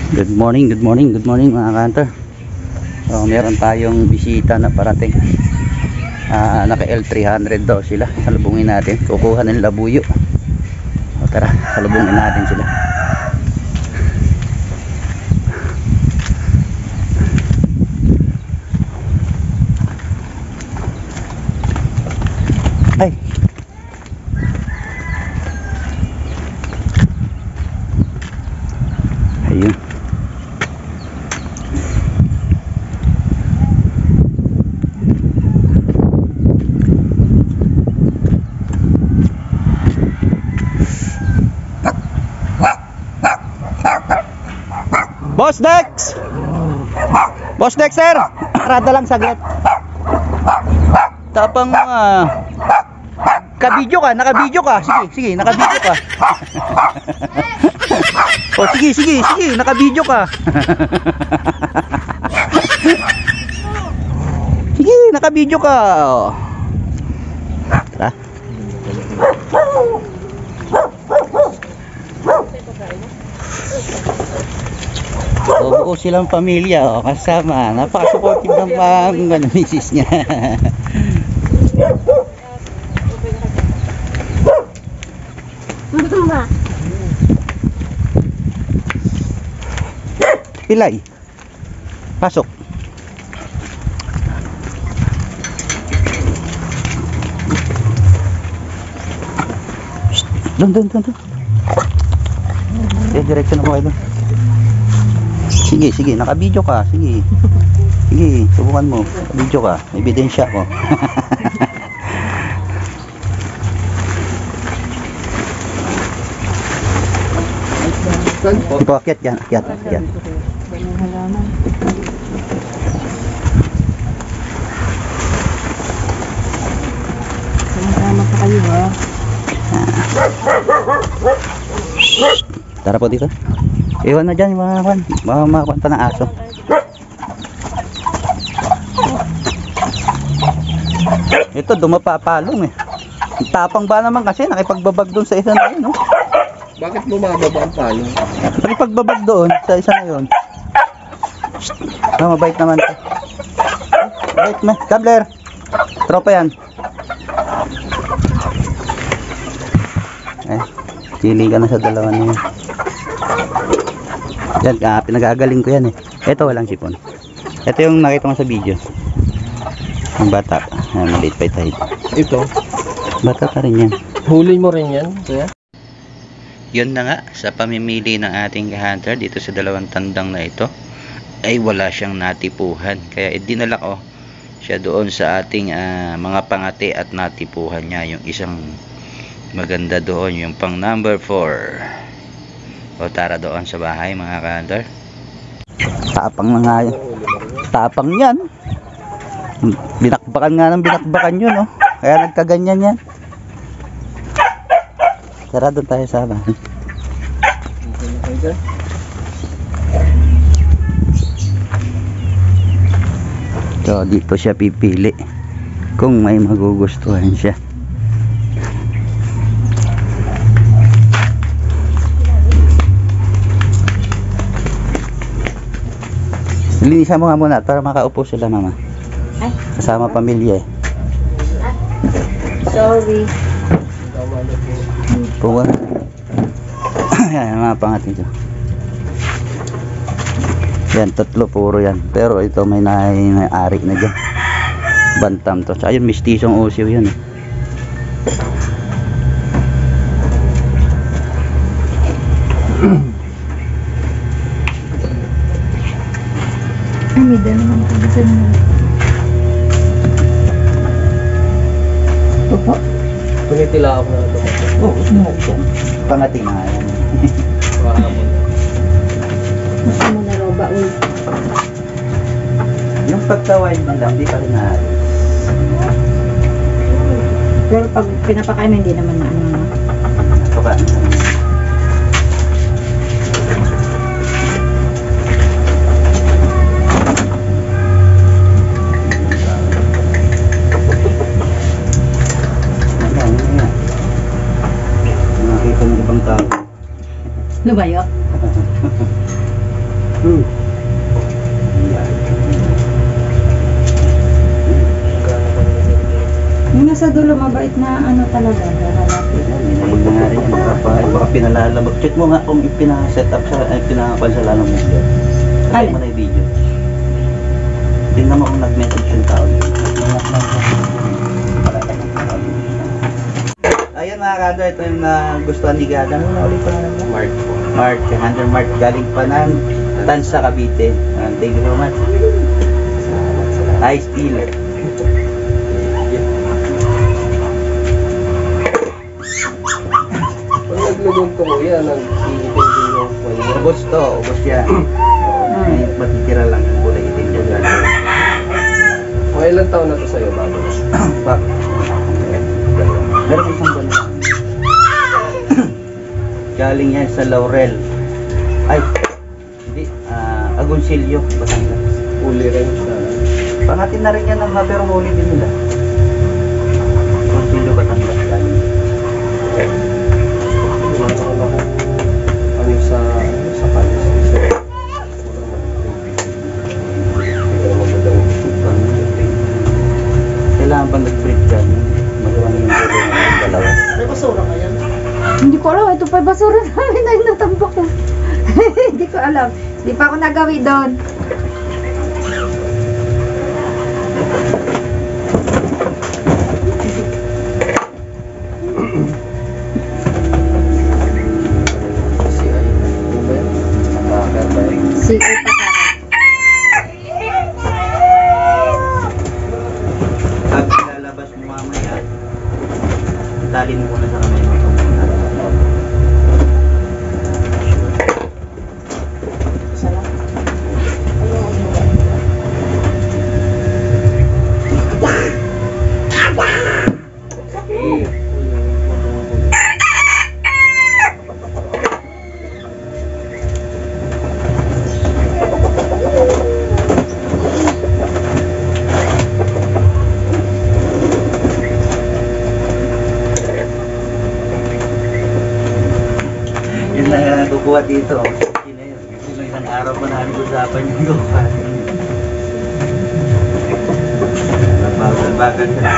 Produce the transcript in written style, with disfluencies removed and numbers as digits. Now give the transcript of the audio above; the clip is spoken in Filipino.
Good morning mga ka-hunter. So, meron tayong bisita na parating. Naka L300 daw sila. Salubungin natin. Kukuha ng labuyo. O, tara, salubungin natin sila. Ay. Ayun. Boss Dex! Boss Dex, sir! Parada lang saglit. Tapang kabidyo ka, nakabidyo ka. Sige, nakabidyo ka. O sige, nakabidyo ka. Sige, nakabidyo ka. O. Tara. O, buo silang pamilya, o, kasama. Napaka-supportive ng mga misis niya. Pilay. Pasok. Doon. Diretso na po kayo doon. Sige, nakabidyo ka. Sige, subukan mo. Nakabidyo ka. May ebidensya ko. Ito, akyat yan. Sama pa kayo, ha? Tara po dito. Iwan na dyan mga pa ng aso. Ito dumapapalong eh. Tapang ba naman kasi nakipagbabag doon sa isa na yun, no? Bakit bumababa ang palo? Nakipagbabag doon sa isa na yun. Mabait naman to. Mabait mo, Gabler. Tropa yan. Pili ka na sa dalawa na yun. Yan, pinagagaling ko yan eh. Ito walang sipon. Ito yung nakita mo sa video. Ang bata. Maliit pa ito. Ito? Bata pa rin yan. Huli mo rin yan, kuya? Yun na nga, sa pamimili ng ating hunter dito sa dalawang tandang na ito, ay wala siyang natipuhan. Kaya dinala ko siya doon sa ating mga pangati at natipuhan niya. Yung isang maganda doon, yung pang number 4. O tara doon sa bahay mga ka-hunter. Tapang na nga yun. Tapang yan. Binakbakan nga ng binakbakan yun, no? Kaya nagkaganyan yan. Tara doon tayo sa bahay. So dito siya pipili kung may magugustuhan siya. Linisan mo nga muna para makaupo sila, mama. Ay, kasama pamilya eh. sorry. Puwa. Yan, mga pangat ito. Yan, tatlo puro yan. Pero ito may ari na dyan. Bantam to. Tsaka yun, mistisong usiw yun eh. May dala naman kabisan mo. Opo. Tumitila ako na ito. Oo, sumuot yan. Pangating nga yan. Mas mo na roba, uy. Yung pagkawain mo lang, di pa rin naaari. Pero pag pinapakain mo, hindi naman na ano. Napakain mo. Lumayo? Yung nasa dulo, mabait na ano talaga, lalaki. Huwag na nga rin yan. Baka pinalalabag. Check mo nga kung ipina-set up sa, pinakapal sa lalong mo. Try mo na yung video. Tingnan mo kung nag-message yung tao. Ayun mga kado, ito yung nagustuhan ni Gada. Ano na ulit pa na? Mark. Mark, Hunter Mark, galing pa ng Tansa, Cavite. Thank you so much. High steel. Pag nagluluto mo yan, nag-iitin din yung fire. Ubos to, ubos yan. May matitira lang yung kulay itim dyan. Mga ilang taon na to sa'yo, bago? Bak. Meron isang buwan na. Galing yan sa Laurel. Ay, hindi. Agoncillo, Batangas. Uli rin sa... Pangatin na rin yan ng pero huli din nila. Agoncillo, Batangas. Galing. Ilang taon ako ano sa kalis. Kailangan pang nag-breed ka. Magawa niyo yung tuloy ng dalawa. May basura ka yan? Hindi ko alam, ito pa yung basura namin na natambak ko. Hindi ko alam. Hindi pa ako nagawi doon. Si ay, ano ba yan? Nakakar ba yan? Sige pa sa Pag lalabas mo mamaya, tali mo muna sa kamay mo. Yun na kukuha dito. Sino yun? Sino isang araw pa namin usapan yung lupa. Nagbagal-bagal siya.